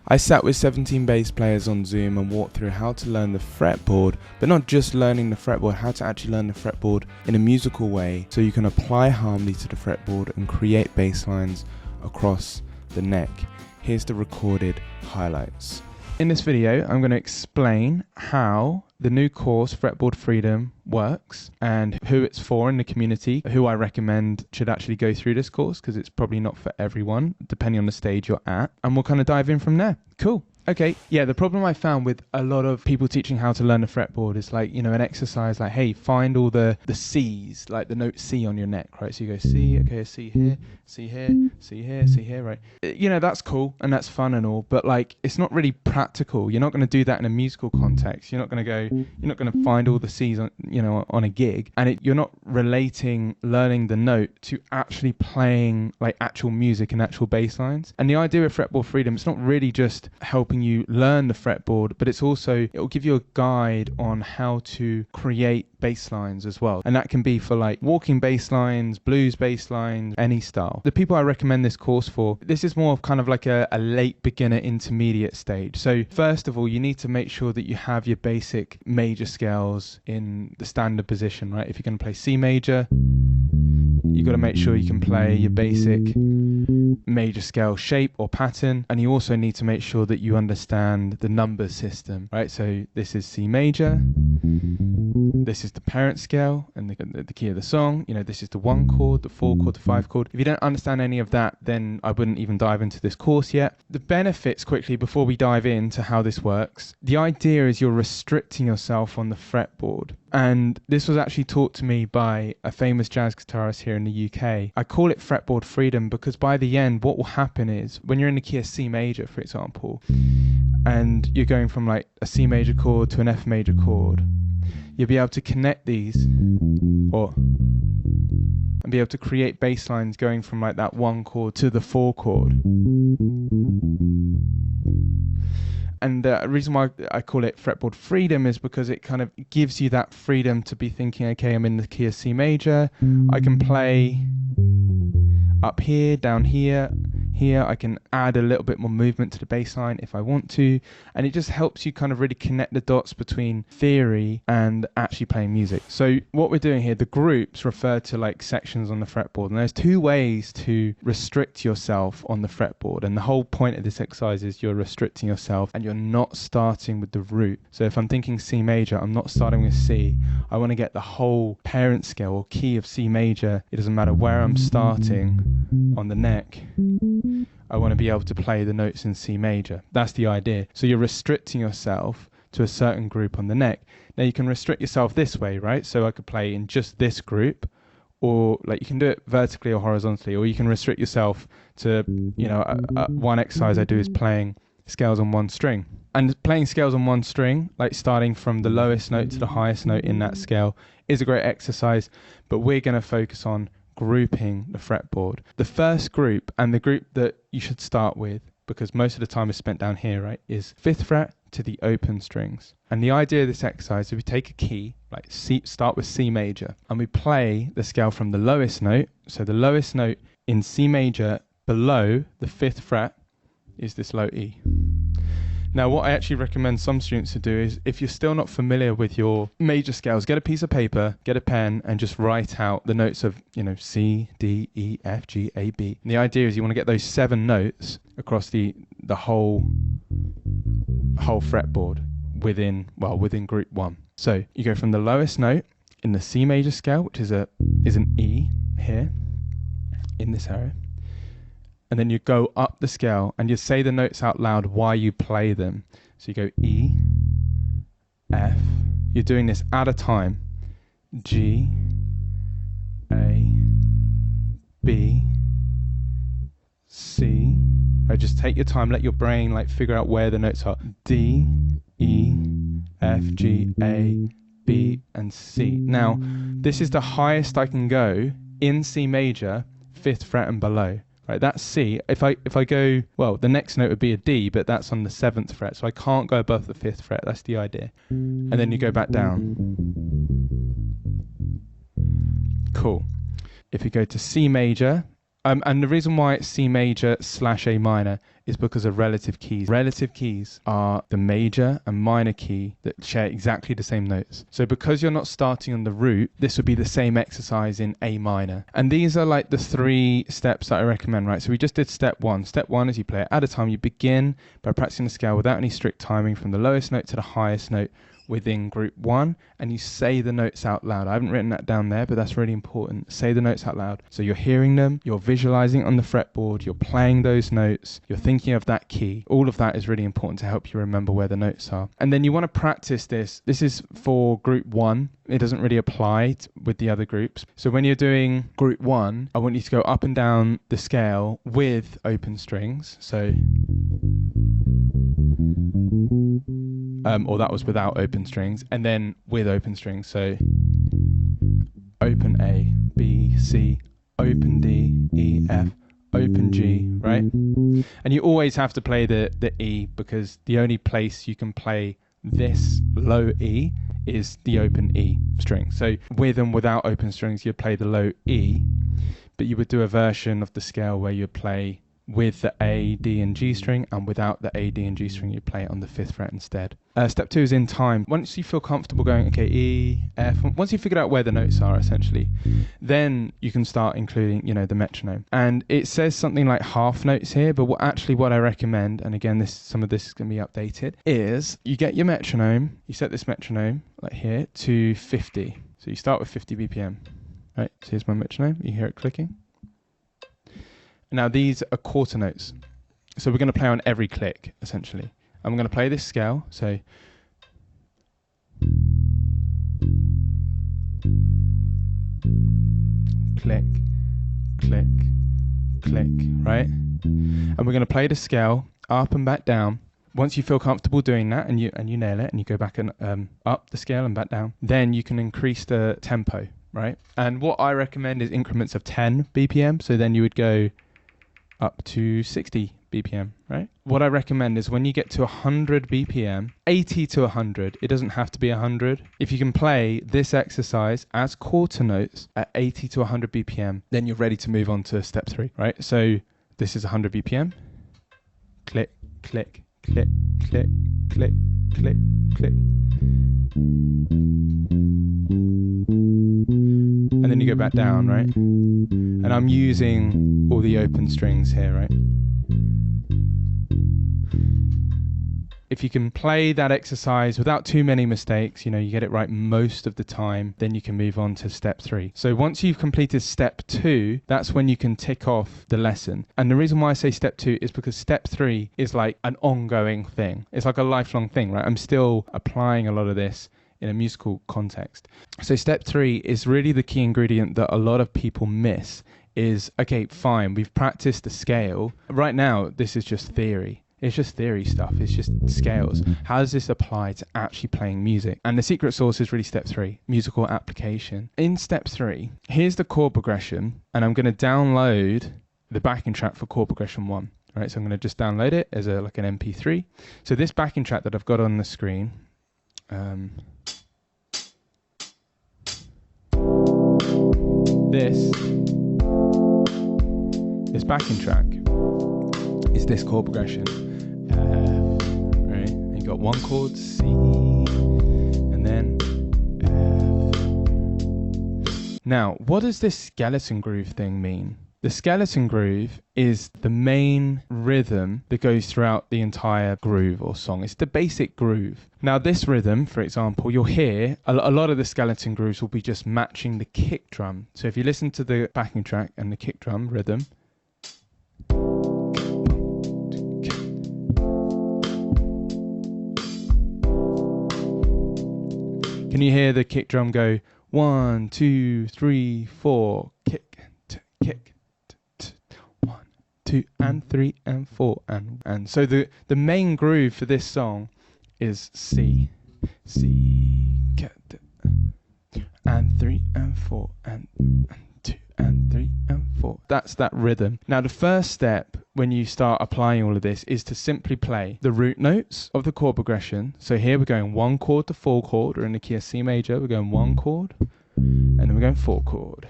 I sat with 17 bass players on Zoom and walked through how to learn the fretboard, but not just learning the fretboard, how to actually learn the fretboard in a musical way so you can apply harmony to the fretboard and create bass lines across the neck. Here's the recorded highlights. In this video, I'm going to explain how the new course, Fretboard Freedom, works and who it's for in the community, who I recommend should actually go through this course because it's probably not for everyone, depending on the stage you're at. And we'll kind of dive in from there. Cool. Okay, yeah, the problem I found with a lot of people teaching how to learn the fretboard is like, you know, an exercise like, hey, find all the C's, like the note C on your neck, right? So you go C, okay, C here, C here, C here, C here, right? You know, that's cool and that's fun and all, but like, it's not really practical. You're not going to do that in a musical context. You're not going to find all the C's on, you know, on a gig, and you're not relating learning the note to actually playing like actual music and actual bass lines. And the idea of Fretboard Freedom, it's not really just helping you learn the fretboard, but it will give you a guide on how to create bass lines as well. And that can be for like walking bass lines, blues bass lines, any style. The people I recommend this course for, this is more of kind of like a late beginner intermediate stage. So first of all, you need to make sure that you have your basic major scales in the standard position, right? If you're going to play C major, you've got to make sure you can play your basic major scale shape or pattern, and you also need to make sure that you understand the number system, right? So this is C major, this is the parent scale and the key of the song, you know, this is the 1 chord, the 4 chord, the 5 chord. If you don't understand any of that, then I wouldn't even dive into this course yet. The benefits quickly before we dive into how this works, the idea is you're restricting yourself on the fretboard. And this was actually taught to me by a famous jazz guitarist here in the UK. I call it Fretboard Freedom because by the end, what will happen is when you're in the key of C major, for example, and you're going from like a C major chord to an F major chord, you'll be able to connect these and be able to create bass lines going from like that 1 chord to the 4 chord. And the reason why I call it Fretboard Freedom is because it kind of gives you that freedom to be thinking, okay, I'm in the key of C major, I can play up here, down here, I can add a little bit more movement to the bass line if I want to, and it just helps you kind of really connect the dots between theory and actually playing music. So what we're doing here, the groups refer to like sections on the fretboard, and there's 2 ways to restrict yourself on the fretboard, and the whole point of this exercise is you're restricting yourself and you're not starting with the root. So if I'm thinking C major, I'm not starting with C. I want to get the whole parent scale or key of C major. It doesn't matter where I'm starting on the neck, I want to be able to play the notes in C major. That's the idea. So you're restricting yourself to a certain group on the neck. Now you can restrict yourself this way, right? So I could play in just this group, or like you can do it vertically or horizontally, or you can restrict yourself to, you know, one exercise I do is playing scales on 1 string. And playing scales on 1 string, like starting from the lowest note to the highest note in that scale, is a great exercise, but we're going to focus on grouping the fretboard. The first group, and the group that you should start with, because most of the time is spent down here, right, is 5th fret to the open strings. And the idea of this exercise is we take a key, like C, start with C major, and we play the scale from the lowest note. So the lowest note in C major below the 5th fret is this low E. Now, what I actually recommend some students to do is, if you're still not familiar with your major scales, get a piece of paper, get a pen, and just write out the notes of, you know, C, D, E, F, G, A, B. And the idea is you want to get those 7 notes across the whole fretboard within group 1. So you go from the lowest note in the C major scale, which is an E here in this area. And then you go up the scale and you say the notes out loud while you play them. So you go E, F, you're doing this at a time, G, A, B, C. Right, just take your time, let your brain like figure out where the notes are. D, E, F, G, A, B, and C. Now, this is the highest I can go in C major, 5th fret and below. Right, that's C. If I go, well, the next note would be a D, but that's on the 7th fret, so I can't go above the 5th fret. That's the idea. And then you go back down. Cool. If you go to C major, and the reason why it's C major / A minor is because of relative keys. Relative keys are the major and minor key that share exactly the same notes. So because you're not starting on the root, this would be the same exercise in A minor. And these are like the 3 steps that I recommend, right? So we just did step 1. Step 1 is you play it at a time. You begin by practicing the scale without any strict timing from the lowest note to the highest note within group 1, and you say the notes out loud. I haven't written that down there, but that's really important. Say the notes out loud. So you're hearing them, you're visualizing on the fretboard, you're playing those notes, you're thinking of that key. All of that is really important to help you remember where the notes are. And then you want to practice this. This is for group 1. It doesn't really apply with the other groups. So when you're doing group 1, I want you to go up and down the scale with open strings. So or that was without open strings, and then with open strings. So open A, B, C, open D, E, F, open G, right? And you always have to play the E, because the only place you can play this low E is the open E string. So with and without open strings, you'd play the low E, but you would do a version of the scale where you'd play with the A, D, and G string, and without the A, D, and G string, you play it on the 5th fret instead. Step 2 is in time. Once you feel comfortable going, okay, E, F, once you figured out where the notes are, essentially, then you can start including, the metronome. And it says something like half notes here, but what I recommend, and again, some of this is going to be updated, is you get your metronome, you set this metronome, like here, to 50. So you start with 50 BPM. Right, so here's my metronome, you hear it clicking. Now these are quarter notes, so we're going to play on every click, essentially. I'm going to play this scale, so click, click, click, right? And we're going to play the scale up and back down. Once you feel comfortable doing that and you nail it, and you go back and up the scale and back down, then you can increase the tempo, right? And what I recommend is increments of 10 BPM, so then you would go up to 60 BPM, right? What I recommend is when you get to 100 BPM, 80 to 100, it doesn't have to be 100. If you can play this exercise as quarter notes at 80 to 100 BPM, then you're ready to move on to step 3, right? So this is 100 BPM. Click, click, click, click, click, click, click. And then you go back down, right? And I'm using all the open strings here, right? If you can play that exercise without too many mistakes, you get it right most of the time, then you can move on to step 3. So once you've completed step 2, that's when you can tick off the lesson. And the reason why I say step 2 is because step 3 is like an ongoing thing. It's like a lifelong thing, right? I'm still applying a lot of this in a musical context. So step 3 is really the key ingredient that a lot of people miss is, okay, fine, we've practiced the scale. Right now, this is just theory. It's just theory stuff. It's just scales. How does this apply to actually playing music? And the secret sauce is really step 3, musical application. In step 3, here's the chord progression, and I'm going to download the backing track for chord progression 1. Right, so I'm going to just download it as like an MP3. So this backing track that I've got on the screen, this backing track is this chord progression. Right? And you got one chord, C, and then F. Now, what does this skeleton groove thing mean? The skeleton groove is the main rhythm that goes throughout the entire groove or song. It's the basic groove. Now this rhythm, for example, you'll hear a lot of the skeleton grooves will be just matching the kick drum. So if you listen to the backing track and the kick drum rhythm, can you hear the kick drum go 1, 2, 3, 4, kick, kick, 2 and 3 and 4 and so the main groove for this song is C, and 3 and 4 and 2 and 3 and 4. That's that rhythm. Now the first step when you start applying all of this is to simply play the root notes of the chord progression. So here we're going 1 chord to 4 chord, or in the key of C major we're going 1 chord, and then we're going 4 chord.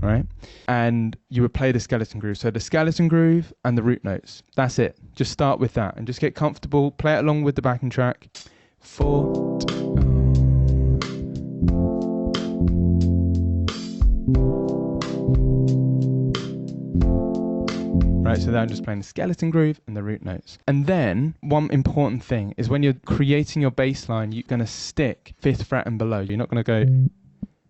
right? And you would play the skeleton groove. So the skeleton groove and the root notes. That's it. Just start with that and just get comfortable. Play it along with the backing track. 4. Right, so then I'm just playing the skeleton groove and the root notes. And then one important thing is when you're creating your bass line, you're going to stick 5th fret and below. You're not going to go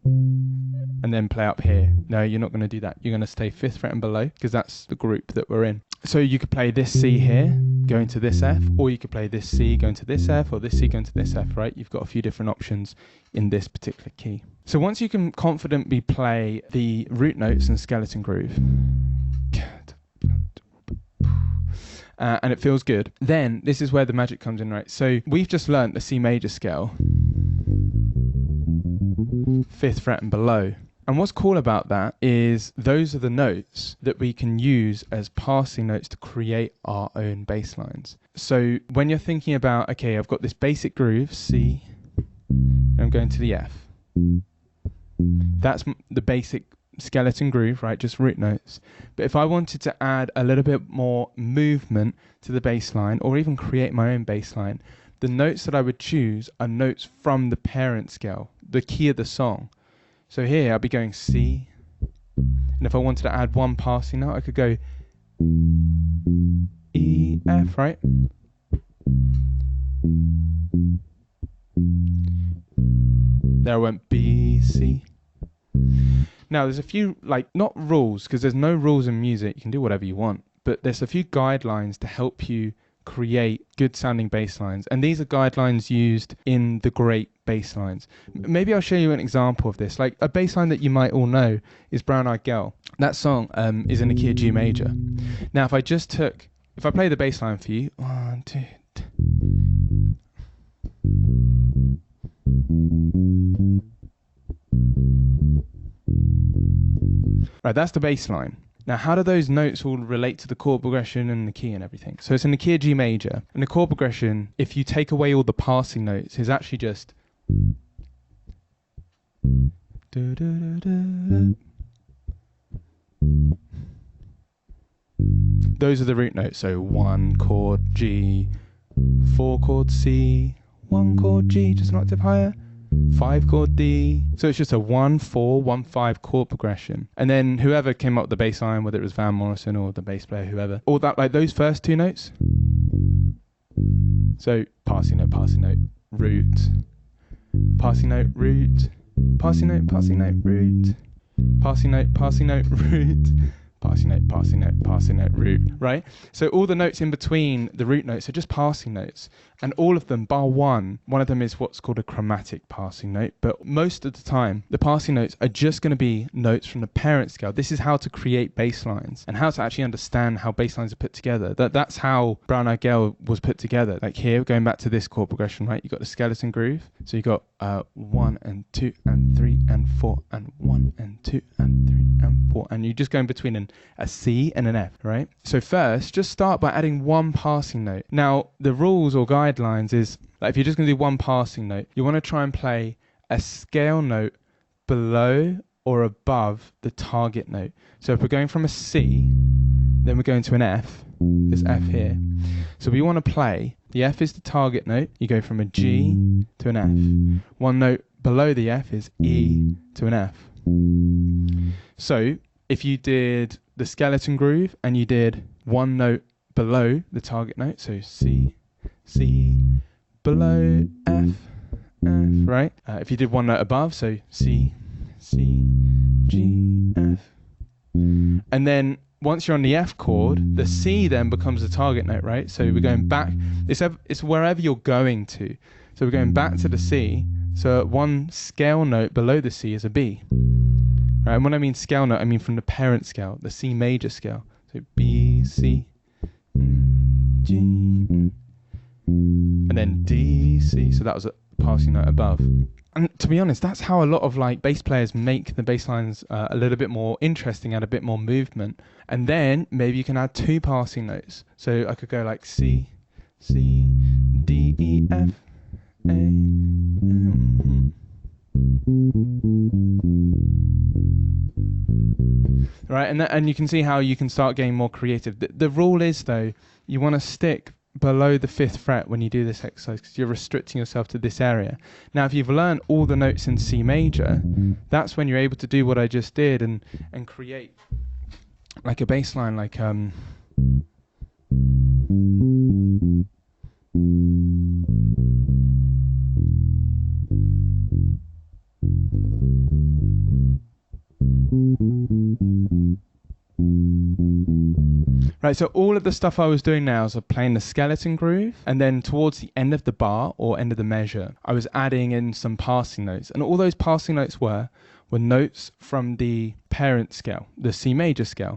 and then play up here. No, you're not going to do that. You're going to stay 5th fret and below because that's the group that we're in. So you could play this C here, going to this F, or you could play this C going to this F, or this C going to this F, right? You've got a few different options in this particular key. So once you can confidently play the root notes and skeleton groove, and it feels good, then this is where the magic comes in, right? So we've just learnt the C major scale, 5th fret and below. And what's cool about that is those are the notes that we can use as passing notes to create our own bass lines. So when you're thinking about, okay, I've got this basic groove, C, and I'm going to the F. That's the basic skeleton groove, right? Just root notes. But if I wanted to add a little bit more movement to the bass line, or even create my own bass line, the notes that I would choose are notes from the parent scale, the key of the song. So here I'll be going C, and if I wanted to add one passing note, I could go E, F, right? There I went B, C. Now there's a few, like, not rules, because there's no rules in music, you can do whatever you want, but there's a few guidelines to help you create good sounding bass lines, and these are guidelines used in the great bass lines. Maybe I'll show you an example of this. Like a bass line that you might all know is Brown Eyed Girl. That song is in the key of G major. Now if I play the bass line for you, 1, 2, right, that's the bass line. Now, how do those notes all relate to the chord progression and the key and everything? So it's in the key of G major. And the chord progression, if you take away all the passing notes, is actually just... Those are the root notes. So 1 chord G, 4 chord C, 1 chord G, just an octave higher, 5 chord D. So it's just a 1, 4, 1, 5 chord progression. And then whoever came up with the bass line, whether it was Van Morrison or the bass player, whoever, all that, like those first 2 notes. So passing note, root, passing note, root, passing note, root, passing note, root, passing note, root, right? So all the notes in between the root notes are just passing notes, and all of them bar one of them is what's called a chromatic passing note, but most of the time the passing notes are just going to be notes from the parent scale. This is how to create bass lines and how to actually understand how bass lines are put together. That's how Brown Eyed Girl was put together. Like here, going back to this chord progression, right? You got the skeleton groove, so you got 1 and 2 and 3 and 4 and 1 and 2 and 3 and 4, and you're just going between a C and an F, right? So first, just start by adding one passing note. Now, the rules or guidelines is that if you're just going to do one passing note, you want to try and play a scale note below or above the target note. So if we're going from a C, then we're going to an F, this F here. So we want to play, the F is the target note, you go from a G to an F. One note below the F is E to an F. So if you did the skeleton groove and you did one note below the target note, so C, C, below F, F, right? If you did one note above, so C, C, G, F. And then once you're on the F chord, the C then becomes the target note, right? So we're going back, it's wherever you're going to. So we're going back to the C, so one scale note below the C is a B. Right, and when I mean scale note, I mean from the parent scale, the C major scale. So B, C, G, and then D, C. So that was a passing note above. And to be honest, that's how a lot of like bass players make the bass lines a little bit more interesting, add a bit more movement. And then maybe you can add 2 passing notes. So I could go like C, C, D, E, F, A. right? And you can see how you can start getting more creative. The rule is, though, you want to stick below the 5th fret when you do this exercise, because you're restricting yourself to this area. Now, if you've learned all the notes in C major, that's when you're able to do what I just did and create like a bass line, like right, so all of the stuff I was doing now is playing the skeleton groove, and then towards the end of the bar or end of the measure, I was adding in some passing notes, and all those passing notes were notes from the parent scale, the C major scale.